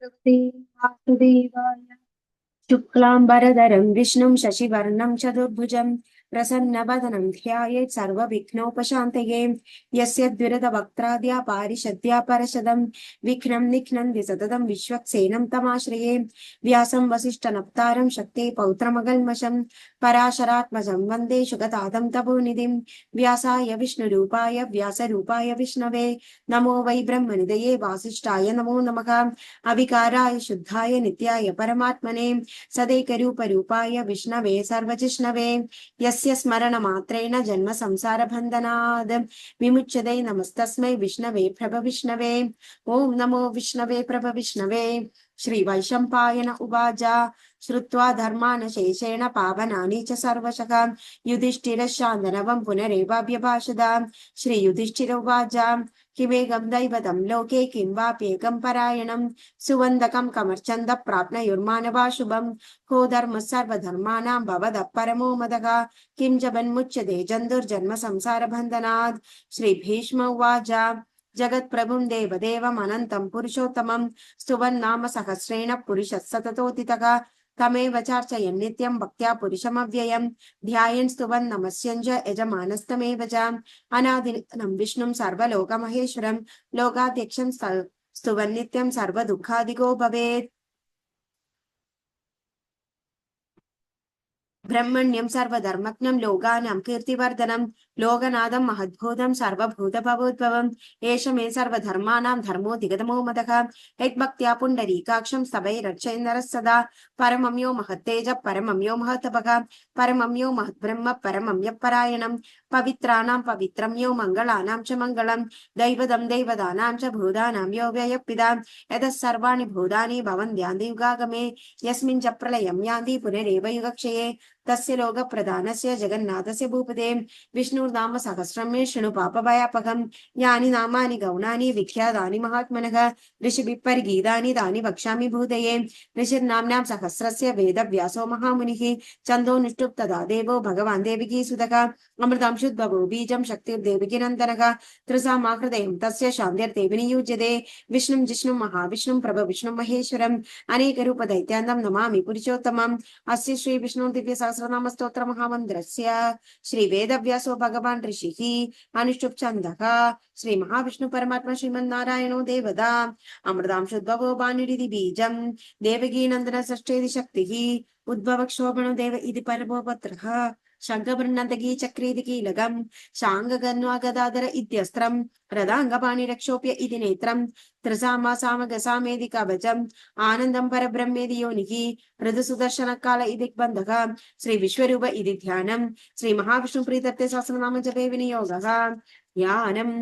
भगवते वासुदेवाय। शुक्लाम्बरधरं विष्णुं शशिवर्णं चतुर्भुजं प्रसन्नवदनं ध्यायेत् सर्वविघ्नोपशान्तये। यस्य द्विरदवक्त्राद्या पारिषद्या परशदं विघ्नं निघ्नन्ति सततं विश्वक्सेनं तमाश्रये। व्यासं वसिष्ठनप्तारं शक्ते पौत्रमगल्मषं पराशरात्मजं वन्दे शुकतादं तपोनिधिं। व्यासाय विष्णुरूपाय व्यासरूपाय विष्णवे नमो वै ब्रह्मनिधये वासिष्ठाय नमो नमः। अविकाराय शुद्धाय नित्याय परमात्मने सदैकरूपरूपाय विष्णवे सर्वजिष्णवे। यस्य स्मरणमात्रेण जन्म संसारबन्धनाद् विमुच्यते। नमस्तस्मै विष्णवे प्रभविष्णवे। ॐ नमो विष्णवे प्रभविष्णवे। श्रीवैशम्पायन उवाच श्रुत्वा धर्मान् शेषेण पावनानि च सर्वशः युधिष्ठिरशान्तनवं पुनरेवाभ्यभाषत। श्रीयुधिष्ठिर उवाच किमेकं दैवतं लोके किं वाप्येकं परायणं सुवन्दकं कमर्चन्द प्राप्नुयुर्मानवा शुभं। को धर्मः सर्वधर्माणां भवतः परमो मदः किं जन्मुच्यते जन्तुर्जन्म संसारबन्धनात्। श्रीभीष्म उवाच जगत्प्रभुं देवदेवम् अनन्तं पुरुषोत्तमं स्तुवन्नाम सहस्रेण पुरुषः सततोदितः तमेव चार्चयन् नित्यं भक्त्या पुरुषमव्ययम् ध्यायन् स्तुवन् नमस्यञ्च यजमानस्तमेव च। अनादिनं विष्णुं सर्वलोकमहेश्वरं लोकाध्यक्षं स्तुवन् नित्यं सर्वदुःखादिको भवेत्। ब्रह्मण्यं सर्वधर्मज्ञं लोकानां कीर्तिवर्धनं लोकनाथं महद्भूतं सर्वभूतभवोद्भवम् एष मे सर्वधर्माणां धर्मोऽधिगतमो मदः। यद्भक्त्या पुण्डरीकाक्षं स्तवै रक्षेन्दरः सदा परमं यो महत्तेजः परमं यो महत्तपः परमं यो महद्ब्रह्म परमं यः परायणं पवित्राणां पवित्रं यो मङ्गलानां च मङ्गलं दैवतं दैवतानां च भूतानां यो व्ययः यतः सर्वाणि भूतानि भवन्त्यान्ति युगागमे यस्मिन् च प्रलयं यान्ति पुनरेव युगक्षये तस्य लोकप्रधानस्य जगन्नाथस्य भूपते विष्णुर्नाम सहस्रं मे शृणु पापभयापहम्। यानि नामानि गौणानि विख्यातानि महात्मनः ऋषिभिः परिगीतानि तानि वक्ष्यामि भूतये। ऋषिर्नाम्नां सहस्रस्य वेदव्यासो महामुनिः छन्दोनुष्टुप् तदा देवो भगवान् देवकीसुतः अमृतं शुद्धभो बीजं शक्तिर्देवकीनन्दनः त्रिसामाहृदयं तस्य शान्तिर्देवि नियुज्यते। विष्णुं जिष्णुं महाविष्णुं प्रभविष्णुं महेश्वरम् अनेकरूपदैत्यान्तं नमामि पुरुषोत्तमम्। अस्य श्री विष्णु दिव्य सहस्रनाम स्तोत्र महामन्त्रस्य श्री वेदव्यासो भगवान् ऋषिः अनुष्टुप् छन्दः श्री महाविष्णु परमात्मा श्रीमन्नारायणो देवता अमृतां शुद्धभो भानुरिति बीजं देवकीनन्दन षष्ठेति शक्तिः उद्भव क्षोभणो देव इति परमो पत्रः शङ्खवृन्नन्दकी चक्रीति कीलकम् शाङ्गगन्वागदाधर इत्यस्त्रम् रदाङ्गपाणिरक्षोप्य इति नेत्रम् त्रिसामा सामगसामेति कवचम् आनन्दं परब्रह्मेति योनिः ऋतुसुदर्शनकाल इति बन्धः श्री विश्वरूप इति ध्यानम् श्री महाविष्णु प्रीतर्थे सहस्रनाम जपे विनियोगः ध्यानम्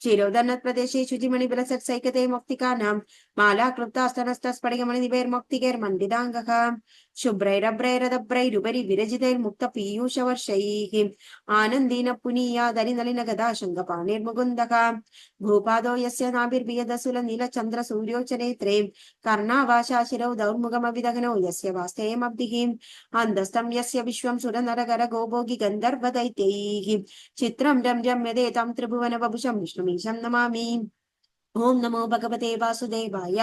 क्षीरोदन्नत् प्रदेशे शुचिमणिविलसत् सैकते मौक्तिकानां माला क्लुप्तास्तनस्तस्फटिकमणिदिभैर्मौक्तिकैर्मण्डिताङ्गः शुभ्रैरभ्रैरदभ्रैरुपरि विरजितैर्मुक्तपीयूषवर्षैः आनन्दीन पुनीयादरिनलिन गदा शङ्खपाणिर्मुकुन्दः भूपादो यस्य नाभिर्वियदसुलनीलचन्द्रसूर्योच्चनेत्रे कर्णावाशा शिरौ दौर्मुखमविदघ्नौ यस्य वास्तेयमब्धिः अन्धस्तं यस्य विश्वं सुरनरकर गोभोगि गन्धर्वदैत्यैः चित्रं रम्यमेदेतं त्रिभुवनवपुषं विष्णुमीशं नमामि। ओम नमो भगवते वासुदेवाय।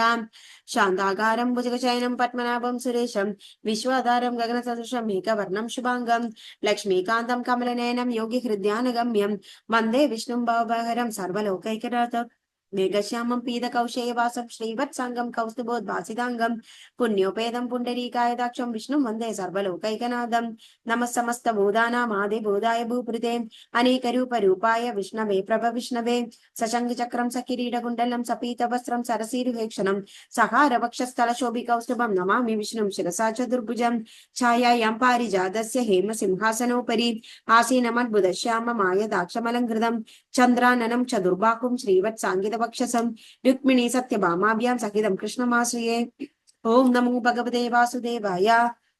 शान्ताकारं भुजगशयनं पद्मनाभं सुरेशं विश्वाधारं गगनसदृशं मेघवर्णं शुभांगं लक्ष्मीकान्तं कमलनयनं योगिहृद्यानगम्यं वन्दे विष्णुं भवभयहरं सर्वलोकैकनाथं मेघश्यामं पीतकौशेयवासं श्रीवत्साङ्गं कौस्तुभोद्भासिताङ्गं पुण्योपेतं पुण्डरीकायदाक्षं विष्णुं वन्दे सर्वलोकैकनाथं नमः समस्तभूतानामादिभूताय भूपृते अनेकरूपरूपाय विष्णवे प्रभविष्णवे सशङ्खचक्रं सकिरीटकुण्डलं सपीतवस्त्रं सरसीरुहेक्षणं सहारवक्षस्थलशोभिकौस्तुभं नमामि विष्णुं शिरसा चतुर्भुजं छायायां पारिजातस्य हेमसिंहासनोपरि आसीनमद्भुतश्याममायदाक्षमलङ्कृतं चन्द्राननं चतुर्बाहुं श्रीवत्साङ्गितवक्षसं रुक्मिणी सत्यभामाभ्यां सहितं कृष्णमाश्रये। ओं नमो भगवते वासुदेवाय।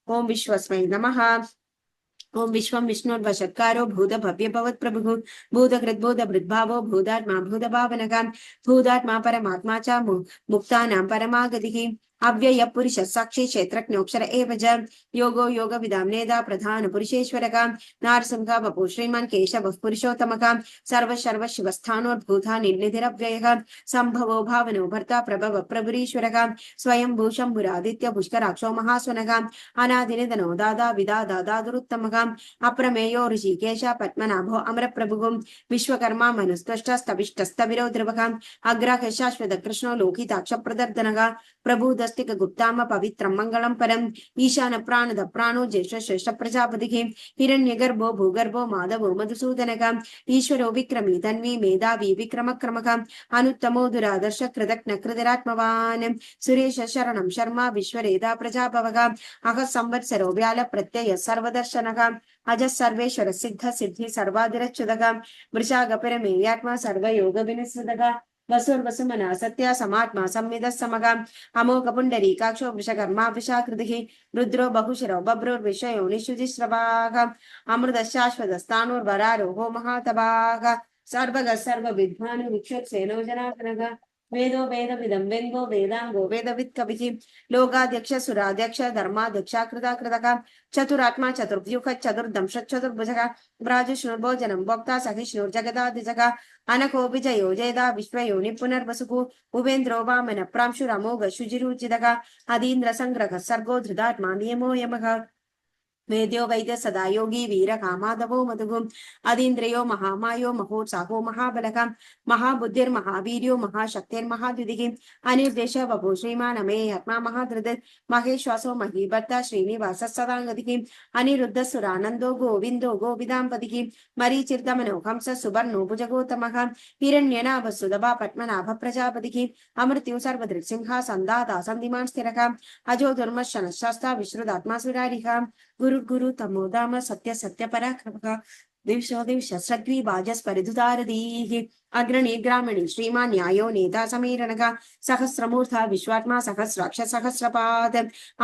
ओं विश्वस्मै नमः। ओं विश्वं विष्णुर्वषत्कारो भूत भव्य भवत् प्रभुः भूतकृद्भूत भृद्भावो भूतात्मा भूतभावनः भूतात्मा परमात्मा च मुक्तानां परमागतिः अव्यय पुरुष साक्षी क्षेत्रज्ञोक्षर एव च योगो योगविदां नेता प्रधान पुरुषेश्वरः नारसिंह वपु श्रीमान् केशवः पुरुषोत्तमः सर्व शिवस्थानोद्भूता निर्निधिरव्ययः संभवो भावनो भर्ता प्रभव प्रभुरीश्वरः स्वयं भूषम्भुरादित्य पुष्कराक्षो महास्वनः अनादिनिधनो दादा विदादा दादुरुत्तमः अप्रमेयो ऋषिकेश पद्मनाभो अमरप्रभुः विश्वकर्मा मनुस्त्वष्टस्तविष्टस्तविरो ध्रुवः अग्रह शाश्वत कृष्णो लोकिताक्ष प्रदर्दनः प्रभुदस्तिक गुप्ताम पवित्रं मंगलम परम ईशान प्राणद प्राणो ज्येष्ठ श्रेष्ठ प्रजापति हिरण्यगर्भो भूगर्भो माधवो मधुसूदनक ईश्वरो विक्रमी तन्वी मेधावी विक्रम क्रमक अनुत्तमो दुरादर्श कृतज्ञ कृतरात्मवान् सुरेश शरणं शर्मा विश्वरेदा प्रजाभवः अह संवत्सरो व्याल प्रत्यय सर्वदर्शनः अज सर्वेश्वर सिद्ध सिद्धि सर्वादिरच्युतः वृषागपिरमेयात्मा सर्वयोग विनिसृतः वसुर्वसुमना सत्या समात्मा संविद समगा अमोघ पुंडरीकाक्षो वृषकर्मा वृषाकृतिः रुद्रो बहुशिरो बभ्रुर्विषयो निशुचिश्रवाः अमृत शाश्वत स्थाणुर्वरारोहो महातभाः सर्वग सर्वविद्वानु विक्षुत्सेनो जनार्दनः वेदो वेदविदं वेङ्गो वेदाङ्गो वेदवित् कविः लोकाध्यक्ष सुराध्यक्ष धर्माध्यक्ष कृताकृतः चतुरात्मा चतुर्व्यूह चतुर्दंश चतुर्भुजः व्राजशृणुर्भोजनं भोक्ता सहिष्णुर्जगदादिजः अनको विजयो जयदा विश्वयोनि पुनर्वसुः उपेन्द्रो वामन प्रांशुरमोघ शुचिरुचितः अदीन्द्र संग्रह सर्गो धृतात्मा नियमो यमः वेद्यो वैद्य सदा योगी वीर कामाधवो मधुगुम अदीन्द्रियो महामायो महोत्साहो महाबलः महाबुद्धिर्महावीर्यो महाशक्तिर्महाद्युतिः अनिर्देश वपु श्रीमान् अमे आत्मा महाधृत महेश्वासो महीभर्ता श्रीनिवास सदांगतिः अनिरुद्ध सुरानंदो गोविंदो गोविदांपतिः मरीचिर्दमनो हंस सुवर्णो भुजगोत्तमः हिरण्यनाभ सुदभा पद्मनाभ प्रजापतिः अमृत्यु सर्वदृक्सिंहा संदाता सन्धिमान् स्थिरः अजो दुर्मर्शन शास्ता विश्रुतात्मा सुरारिः गुरु तमो दाम सत्य सत्य पराक्रमः दिवसो दिवस सद्वी बाजस्परिधुतारदीः अग्रणी ग्रामणी श्रीमान् न्यायो नेता समीरणः सहस्रमूर्धा विश्वात्मा सहस्राक्ष सहस्रपाद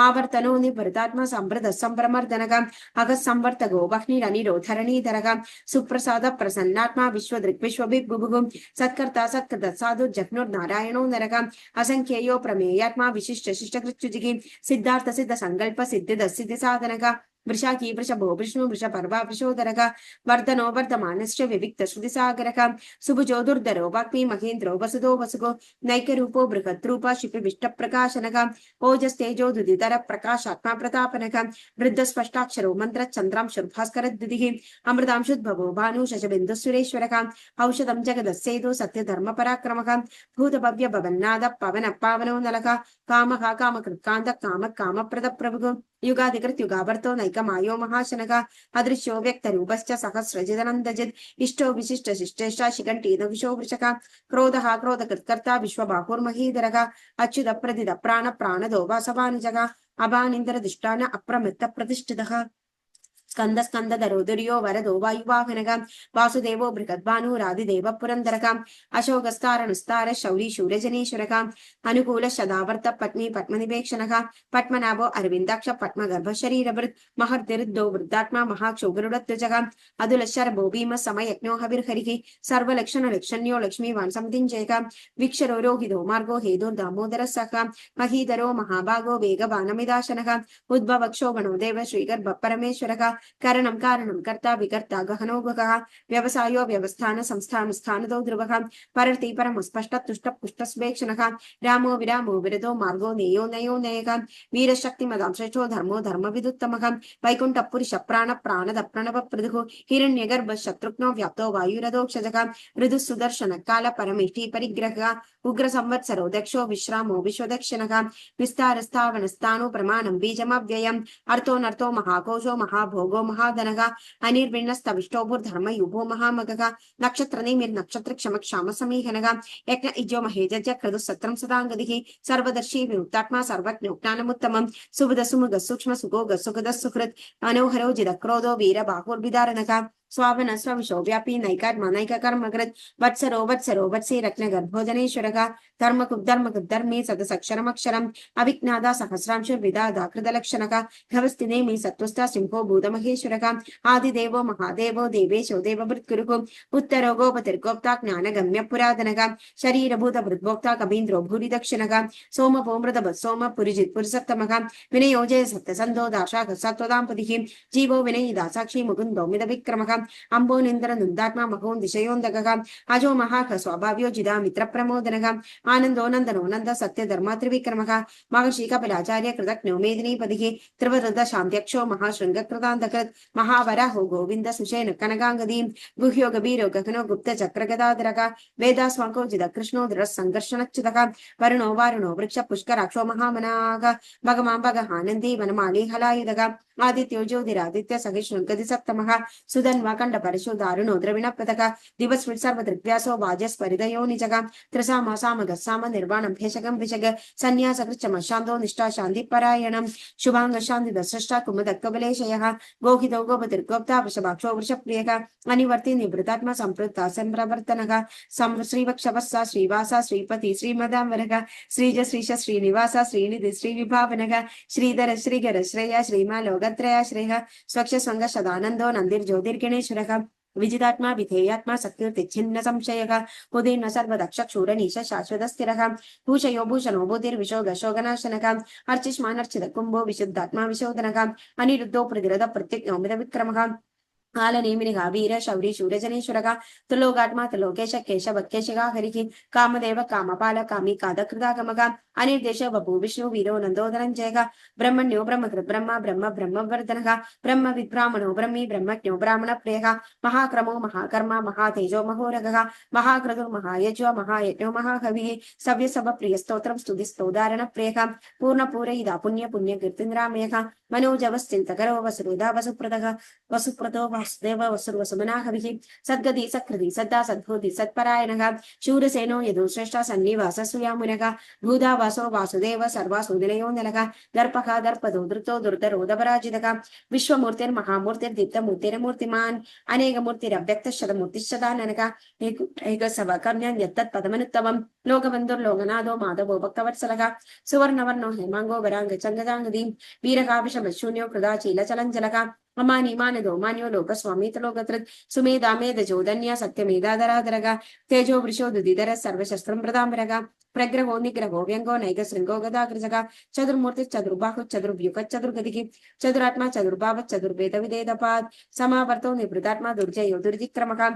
आवर्तनो निवृतात्मा संवृत संभ्रमर्दनः अगः संवर्तको वह्निरनिरोधरणीधरः सुप्रसाद प्रसन्नात्मा विश्वदृक् विश्वभिर्बुभुः सत्कर्ता सत्कृत साधु जह्नुर्नारायणो नरः असंख्येयो प्रमेयात्मा विशिष्ट शिष्टकृत्युजिः सिद्धार्थ सिद्ध संकल्प सिद्धिद सिद्धि साधनः वृषाकी वृषभो विष्णु वृषपर्वा वृषोदरः वर्धनो वर्धमानश्च विविक्त श्रुतिसागरः सुभुजो दुर्धरो वाग्मी महेन्द्रो वसुदो वसुगो नैकरूपो बृहद्रूप शिपिविष्टप्रकाशनः ओजस्तेजो दुदितर प्रकाशात्मा प्रतापनः वृद्धस्पष्टाक्षरो मन्त्रचन्द्रांशुर्भास्करद्युतिः अमृतांशुद्भवो भानु शशबिन्दुः सुरेश्वरः औषधं जगदस्सेदो सत्यधर्मपराक्रमः भूतभव्य भवन्नाद पवन पावनो नलः कामः कामकृत्कान्त काम कामप्रद प्रभुः युगाधिकृत युगावर्तो नैकमायो महाशनः अदृश्यो व्यक्तरूपश्च सहस्रजिदनन्दजित् इष्टो विशिष्ट शिष्टेष्ट शिखण्डीनविशो वृषः क्रोधः क्रोधकृत्कर्ता विश्वबाहुर्महीधरः अच्युत प्रदिद प्राण प्राणदो वासवानुजः अभानिन्द्र दुष्टान अप्रमत्त प्रतिष्ठितः स्कंद स्कंदधरो दुर्यो वरदो वायुवाहनः वासुदेवो बृहद्भानुरादिदेव पुरन्दरः अशोकस्तारणुस्तार शौरी शूरजनीश्वरः अनुकूल शदावर्त पत्नी पद्मनिवेक्षणः पद्मनाभो अरविन्दाक्ष पद्मगर्भ शरीरवृत् महर्तिरुद्धो वृद्धात्मा महाक्षोगरुडध्वजः अदुलशरभो भीम समयज्ञो हविर्हरिः सर्वलक्षण लक्षण्यो लक्ष्मीवान् समतिञ्जयः वीक्षरो रोहितो मार्गो हेदो दामोदरः सः महीधरो महाभागो वेगवानमिदाशनः उद्भवक्षोभणो देव श्रीगर्भ परमेश्वरः करणं कारणं कर्ता विकर्ता गहनो गगः व्यवसायो व्यवस्थान संस्थान स्थानदो ध्रुवः परर्ति परम स्पष्ट तुष्ट पुष्ट स्वेक्षणः रामो विरामो विरदो मार्गो नेयो नयो नयः वीरशक्तिमदां श्रेष्ठो धर्मो धर्मविदुत्तमः वैकुण्ठ पुरुष प्राण प्राणद प्रणव पृथुः हिरण्यगर्भ शत्रुघ्नो व्याप्तो वायुरदोक्षजः ऋतु सुदर्शन काल परमेष्टि परिग्रहः उग्र संवत्सरो दक्षो विश्रामो विश्वदक्षिणः विस्तार स्थावन स्थानो प्रमाणं बीजमव्ययम् अर्थो नर्थो महाकोशो महाभोगो महाधनः अनिर्विण्णस्तविष्टोभुर्धर्मयुभो महामगः नक्षत्र निमिर्नक्षत्र क्षम क्षाम समीहनः यज्ञ इजो महेजज क्रतु सत्रं सदांगदिः सर्वदर्शी विमुक्तात्मा सर्वज्ञो ज्ञानमुत्तमं सुबुध सुमुग सूक्ष्म सुगोग सुखद सुकृत मनोहरो जिद क्रोधो वीर बाहुर्विदारणः स्वावन स्वविशो व्यापी नैकात्मा नैककर्मकृत् वत्सरो वत्सरो वत्से रत्नगर्भोजनेश्वरः धर्मकुद्धर्मे सदसक्षरमक्षरम् अविज्ञादा सहस्रांशुर्विदादा कृतलक्षणः घवस्थिनेमि सत्त्वस्था सिंहो भूतमहेश्वरः आदिदेवो महादेवो देवेशो देवभृत्कुरुः उत्तरो गोपतिर्गोप्ता ज्ञानगम्य पुरातनः शरीरभूतभृद्भोक्ता कबीन्द्रो भूरिदक्षिणः सोमपोमृतभत् सोम पुरिजित् पुरुषत्तमः विनयोजय सत्यसन्धो दाशाख सत्त्वदाम्पतिः जीवो विनयिदा साक्षी मुकुन्दो मिदविक्रमः अम्बोनिन्द्रनुन्दात्मा महोन्दिशयोन्दकः अजो महाख स्वाभाव्यो जिदा मित्रप्रमोदनः आनन्दो नन्दनो नन्द सत्यधर्मा त्रिविक्रमः महर्षि कपिलाचार्य कृतज्ञो मेदिनीपतिः त्रिवृतशान्त्यक्षो महाशृङ्गकृतान्तकृत् महावराहो गोविन्द सुषेण कनकाङ्गदीं गुह्यो गभीरो गगनो गुप्तचक्रगदाधरः वेदास्वाङ्को जिदकृष्णो दृढसङ्घर्षणच्युतः वरुणो वारुणो वृक्ष पुष्कराक्षो महामनाः भगवान् भगहानन्दी वनमाली हलायुधः आदित्यो ज्योतिरादित्य सहिष्णुगति सप्तमः सुधन्वा खण्ड परशु दारुणो द्रविणप्रदः दिवस्मृत् सर्वदृग्व्यासो वाजस्परिदयो निजः त्रिसाम सामगः साम निर्वाणं भेषकं विषग सन्न्यासकृच्छम शान्तो निष्ठा शान्तिपरायणं शुभाङ्ग शान्तिदस्रष्टा कुमुदकबलेशयः गोहितो गोपतिर्गोप्ता वृषभाक्षो वृषप्रियः अनिवर्ति निवृतात्मा सम्पृक्ता सम्प्रवर्तनः श्रीवक्षवस्सा श्रीवासा श्रीपति श्रीमदाम्बरः श्रीज श्रीश श्रीनिवास श्रीनिधि श्रीविभावनः श्रीधर श्रीगर श्रेय श्रीमा लोकत्रयाश्रयः स्वक्ष स्वङ्ग सदानन्दो नन्दिर्ज्योतिर्गणेश्वरः विजितात्मा विधेयात्मा सत्कीर्तिच्छिन्न संशयः उदीर्न सर्वदक्षक्षूरनीश शाश्वत स्थिरः भूषयो भूषणो बुद्धिर्विशो गशोगनाशनः अर्चिष्मानर्चित कुम्भो विशुद्धात्मा विशोधनः अनिरुद्धो प्रतिरथ प्रत्यज्ञो मिदविक्रमः कालनेमिनिः वीर शौरी शूरजनेश्वरः त्रिलोकात्मा त्रिलोकेश केशवकेशगा हरिः कामदेव कामपाल कामी कादकृतागमः अनिर्देश बभू विष्णु वीरो नन्दो धनञ्जयः ब्रह्मण्यो ब्रह्मकृत् ब्रह्म ब्रह्म ब्रह्मवर्धनः ब्रह्म विद्ब्राह्मणो ब्रह्मी ब्रह्मज्ञो ब्राह्मणप्रियः महाक्रमो महाकर्मा महातेजो महोरगः महाक्रतुर् महायजो महायज्ञो महाकविः सव्यसभप्रियस्तोत्रं स्तुतिस्तोदारणप्रियः पूर्णपूरयिदा पुण्य पुण्यकीर्तिन्द्रामयः मनोजवश्चिन्तकरो वसुरुदा वसुप्रदः वसुप्रदो वासुदेव वसुर्वसुमनाहविः सद्गति सत्कृति सद्दा सद्भूति सत्परायणः शूरसेनो यदु श्रेष्ठ सन्निवास सुयामुनः भूदावासो वासुदेव सर्वासुदिनयो नलः दर्पः दर्पदो धृतो दुर्धरोदपराजितः विश्वमूर्तिर्महामूर्तिर्दीप्तमूर्तिर्मूर्तिमान् अनेकमूर्तिरव्यक्तशतमूर्तिश्चदाननः एकसवकर्ण्यं यत्तत्पदमनुत्तमं लोकबन्धुर्लोकनाथो माधवो भक्तवत्सलः सुवर्णवर्णो हेमाङ्गो वराङ्गचङ्गजाङ्गदीं वीरकाविशमशून्यो कृदाचीलचलञ्जलः अमानिमानदो मान्यो लोकस्वामितलोककृत् सुमेधामेधजोधन्य सत्यमेधाधराधरः तेजो वृषोदुदिधर सर्वशस्त्रं प्रदाम्बरः प्रग्रहो निग्रहो व्यङ्गो नैकशृङ्गो गदाग्रजः चतुर्मूर्ति चतुर्बाहु चतुर्व्युह चतुर्गतिः चतुरात्मा चतुर्भाव चतुर्वेदविदेदपात् समावर्तो निवृतात्मा दुर्जयो दुर्जिक्रमः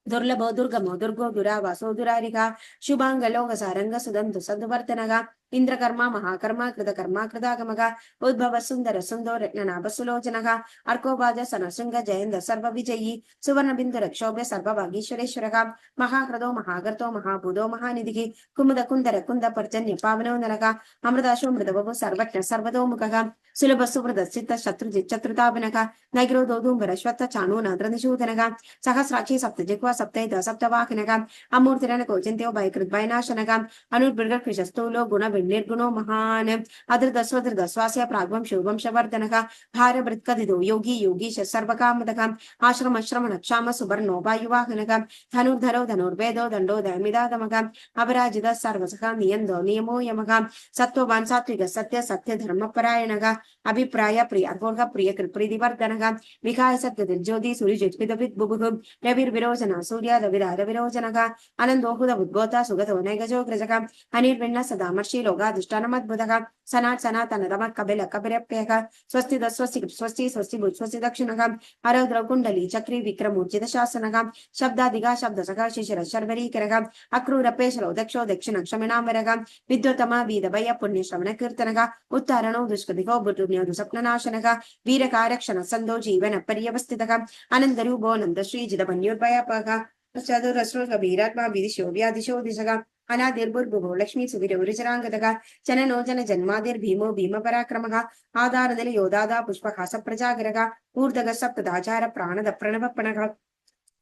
दुर्लभो दुर्गमो दुर्गो दुरावासो दुरारिः शुभाङ्गलोकसारङ्ग सुदन्तु सद्वर्तनः इंद्रकर्मा महाकर्मा कृतकर्मा कृतागमः उद्भव सुंदर सुंदो रत्ननाभ सुलोचनः अर्कोबाज सनशृंग जयंद सर्व विजयी सुवर्ण बिंदु रक्षोभ्य सर्वभागीश्वरेश्वरः महाकृतो महागर्तो महाभूतो महानिधिः कुमुद कुंदर कुंद पर्जन्य पावनो नरः अमृताशो मृतवभु सर्वज्ञ सर्वतोमुखः सुलभ सुहृद चित्त शत्रुजित् शत्रुतापनः नैग्रोधो धूम्बर श्वत्थ चाणो नाद्रनिशूदनः सहस्राक्षी सप्तजिह्वा सप्तैध सप्तवाहनः अमूर्तिरनको चिन्त्यो भयकृत् भयनाशनः अनुर्भृग कृशस्थूलो गुण निर्गुणो महान अधृतस्वधृतस्वास्य प्राग्वं शिववंशवर्धनः भारभृत्कथितो योगी योगीश सर्वकामदः आश्रमश्रमण क्षाम सुवर्णोपायुवाहनः धनुर्धरो धनुर्वेदो दण्डो दयमिदातमः अपराजित सर्वसः नियन्दो नियमो यमः सत्त्ववान् सात्विक सत्य सत्य धर्मपरायणः अभिप्राय प्रिय अर्घोः प्रिय कृत्प्रीतिवर्धनः विहाय सद्गतिर्ज्योति सूर्यजित्पितविद् बुभुः रविर्विरोचन सूर्यादविरादविरोचनः अनन्दोहुद उद्गोता सुगतो नैगजो ग्रजः अनिर्विण्ण सदामर्षि लोगाधिष्ठानमद्भुतः सनात् सनातन तम कपिल कपिरप्ययः स्वस्ति स्वस्ति स्वस्ति स्वस्ति भुज स्वस्ति दक्षिणः अरौद्र कुण्डली चक्री विक्रमोर्जित शासनः शब्दादिगा शब्दसखः शिशिर शर्वरीकरः अक्रूरपेशरो दक्षो दक्षिण क्षमिणाम्बरः विद्वतमा वीदभय पुण्यश्रवण कीर्तनः उत्तारणो दुष्कृतिको बुद्धुन्यो दुःस्वप्ननाशनः वीरकारक्षण सन्दो जीवन पर्यवस्थितः अनन्तरूपो नन्द श्रीजितमन्योर्भयपः चतुरस्रो कबीरात्मा विदिशो व्यादिशो दिशः अनादिर्भुर्भुवो लक्ष्मी सुविरौरिचराङ्गतः जननो जन जन्मादिर्भीमो भीमपराक्रमः आधारनिलयोदादा पुष्पहास प्रजागरः ऊर्धगः सप्तदाचार प्राणद प्रणवप्रणः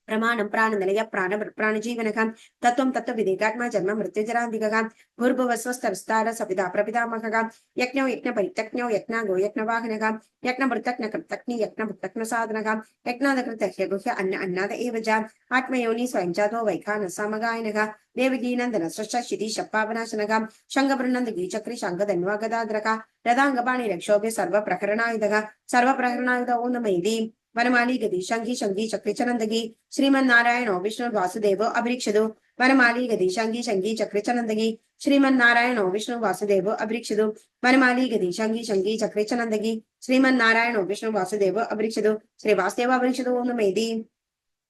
प्रमाणं प्राणनिलय प्राणजीवनः तत्त्वं तत्त्वविदेकात्मा जन्म मृत्युजरान्तिकः भूर्भुवस्वस्तविस्तार सविता प्रपितामहः यज्ञो यज्ञपरितज्ञो यज्ञागो यज्ञवाहनः यज्ञभृतज्ञकृतज्ञ यज्ञभृतज्ञसाधनः यज्ञादकृतह्यगुह्य अन्नाद एव च आत्मयोनि स्वयं जातो वैखानसामगायनः देवगीनन्दन सृष्टिशपावनाशनः शङ्खवृन्नन्दगीचक्रि शङ्खधन्वागदाद्रः रथाङ्गपाणिरक्षोभ्य सर्वप्रकरणायुधः सर्वप्रकरणायुध ॐ नमैति वनमाली गदी शंखी शंखी चक्री चनंदगी श्रीमन्नारायण विष्णु वासुदेव अभिरीक्षदु वनमाली गदी शंखी शंखी चक्री चनंदगी श्रीमन्नारायण विष्णु वासुदेव अभिरीक्षदु वनमाली गदी शंखी शंखी चक्री चनंदगी श्रीमन्नारायण विष्णु वासुदेव अभिरीक्षदु श्री वासुदेव अभिरीक्षदु ओम नमैति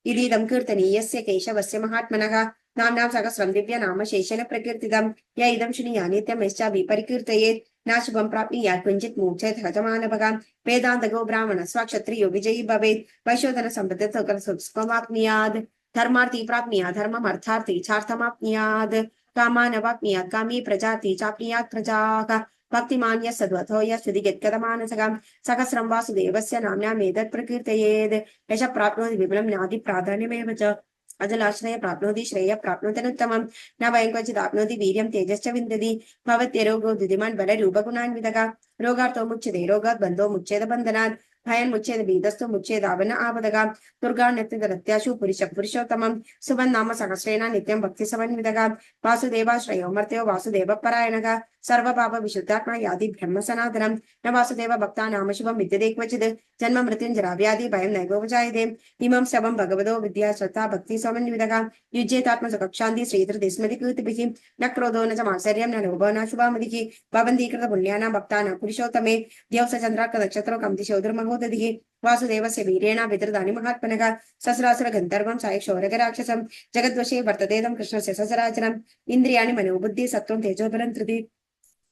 इदीदं कीर्तनीयस्य केशवस्य महात्मनः नाम्नां सहस्रं दिव्यनाम शेषेण प्रकीर्तितं य इदं शृणुयात् नित्यमश्चापि परिकीर्तयेत् नाशुभं प्राप्नुयात् किञ्चित् मोक्षेत् हतमानवः वेदान्तगो ब्राह्मण स्वाक्षत्रियो विजयी भवेत् वैशोधन सम्पदमाप्नुयात् धर्मार्थी प्राप्नुयात् धर्ममर्थार्थी चार्थमाप्नुयात् कामानवाप्नुयात् कामी प्रजाति चाप्नुयात् प्रजाः भक्तिमान्य सद्वतो यस्तुतिगतमानसः सहस्रं वासुदेवस्य नाम्नामेतत् प्रकीर्तयेत् यश प्राप्नोति विपुलं नादि प्राधान्यमेव च अजलाश्रय प्राप्नोति श्रेय प्राप्नोत्यनुत्तमं न वयं क्वचिदाप्नोति वीर्यं तेजश्च विन्दति भवत्यरोगो दुधिमान् बलरूपगुणान्वितः रोगार्थो मुच्यते रोगात् बन्धो मुच्येत बन्धनात् भयन् मुच्येत भीतस्तु मुच्येदावन आपदः दुर्गान्यत्यदरत्याशु पुरुषोत्तमं सुबन्नाम सहस्रेण नित्यं भक्तिसमन्वितः वासुदेवाश्रयो मर्त्यो वासुदेवपरायणः सर्वपाप विशुद्धात्मा याति ब्रह्म सनातनं न वासुदेव भक्तानाम शुभं विद्यते क्वचित् जन्म मृत्युञ्जरा व्याधि भयं नैवोपजायते इमं शवं भगवतो विद्या श्रद्धा भक्ति समन्वितः युज्येतात्मसुखक्षान्ति श्रीधृति स्मृतिकीर्तिभिः न क्रोधो न च मात्सर्यं न लोभो न शुभामतिः भवन्तीकृत पुण्यानां भक्तानां पुरुषोत्तमे द्यौसचन्द्रार्कनक्षत्रो कम्तिशोधर्महोदधिः वासुदेवस्य वीरेण विदृतानि महात्मनः सहस्रासुर गन्धर्वं सायक्षोरगराक्षसं जगद्वशे वर्ततेदं कृष्णस्य ससराचरम् इन्द्रियाणि मनोबुद्धि सत्त्वं तेजोबलं धृति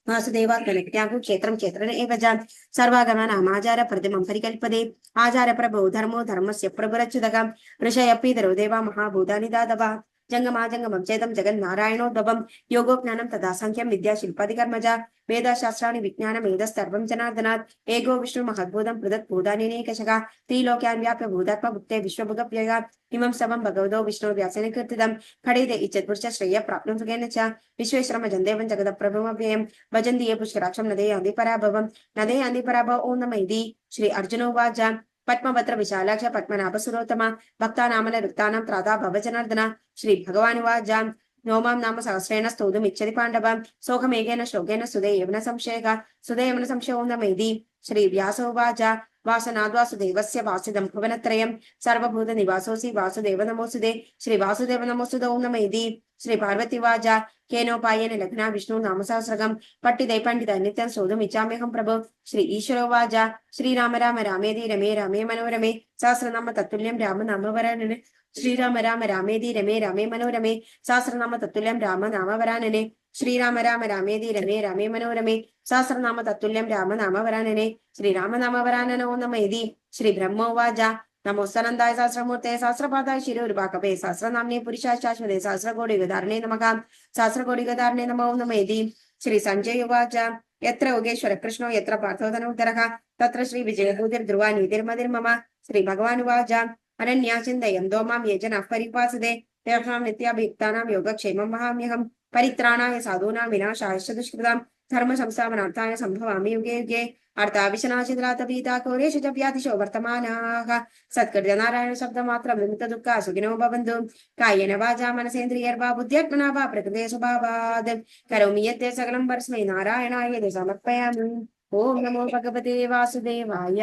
वासुदेवात्मनित्यागु क्षेत्रं क्षेत्रेण एव च सर्वागमनामाचार प्रतिमं परिकल्पते आचार प्रभो धर्मो धर्मस्य प्रभुरच्युतः ऋषयपि धरो देवा महाभूतानि दादवा जंगमाजंगमं चेदं जगन्नारायणोद्भवं योगो ज्ञानं तथा संख्यं विद्या शिल्पादिकर्मजा वेदशास्त्राणि विज्ञानमेधस्तर्वं जनार्दनात् एको विष्णु महद्भूतं पृथक् भूतान्यनेकशः त्रिलोक्यान् व्याप्य भूतात्मभुक्ते विश्वभुगव्यय इमं सबं भगवतो विष्णु व्यासेन कीर्तितं खडेद इच्छत्पुरुष श्रेय प्राप्नुं सुखेन च विश्वेश्वरं जन्देवं जगदप्रभुमव्ययं भजन्ति ये पुष्कराक्षं नदे अन्धिपराभवं नदे अन्धिपराभव ओं नमैति श्री अर्जुनोवाच पद्मभद्र विशालाक्ष पद्मनाभ सुरोत्तम भक्तानामल रुक्तानां त्राता भवजनार्दन श्री भगवानुवाच नोमां नाम सहस्रेण स्तोतुमिच्छति पाण्डव सोऽहमेकेन श्लोकेन सुधे न संशयो नमैति श्री व्यासोवाच वासनाद्वासुदेवस्य वासिदं भुवनत्रयं सर्वभूतनिवासोऽसि वासुदेव नमोऽस्तुते श्री वासुदेव नमोऽस्तुते ओं नमैति श्री पार्वतीवाच केनोपायेन लग्ना विष्णु नाम सहस्रकं पठिते पंडित नित्यं स्तोतुमिच्छाम्यहं प्रभो श्री ईश्वरोवाच श्रीराम राम रामेति रमे रामे मनोरमे सहस्रनाम तत्तुल्यं राम नाम वरानने श्रीराम राम रामेति रमे रामे मनोरमे सहस्रनाम तत्तुल्यं राम नाम वरानने श्रीराम राम रामेति रमे रामे मनोरमे सहस्रनाम तत्तुल्यं राम नाम वरानने श्रीराम नाम वराननो नमैति श्री ब्रह्मोवाच नमोस्तनन्दाय सहस्रमूर्ते सहस्रपादाय शिरोरुबाकवे सहस्रनाम्ने पुरुषाय शाश्वते सहस्रकोटिगदार्णे नमः सहस्रकोटिगदार्णे नमो नमैति श्री संजय उवाच यत्र योगेश्वर कृष्णो यत्र पार्थो धनुर्धरः तत्र श्री विजयभूतिर्ध्रुवा नीतिर्मतिर्मम श्री भगवानुवाच अनन्या चिन्तयन्तो मां ये जनाः परिपासते तेषां नित्याभियुक्तानां योगक्षेमं वहाम्यहं परित्राणाय साधूनां विनाशाय च दुष्कृतां धर्म संस्थापनार्थाय सम्भवामि युगे युगे अर्थाविशनाचिद्रातपीता कोरेषु च व्याधिशो वर्तमानाः सत्कृत्य नारायण शब्दमात्रं विमुक्तदुःखा सुखिनो भवन्तु कायेन वाचा मनसेन्द्रियैर्वा बुद्ध्यात्मना वा प्रकृते स्वभावात् करोमि यद् सकलं परस्मै नारायणाय समर्पयामि। ओम नमो भगवते वासुदेवाय।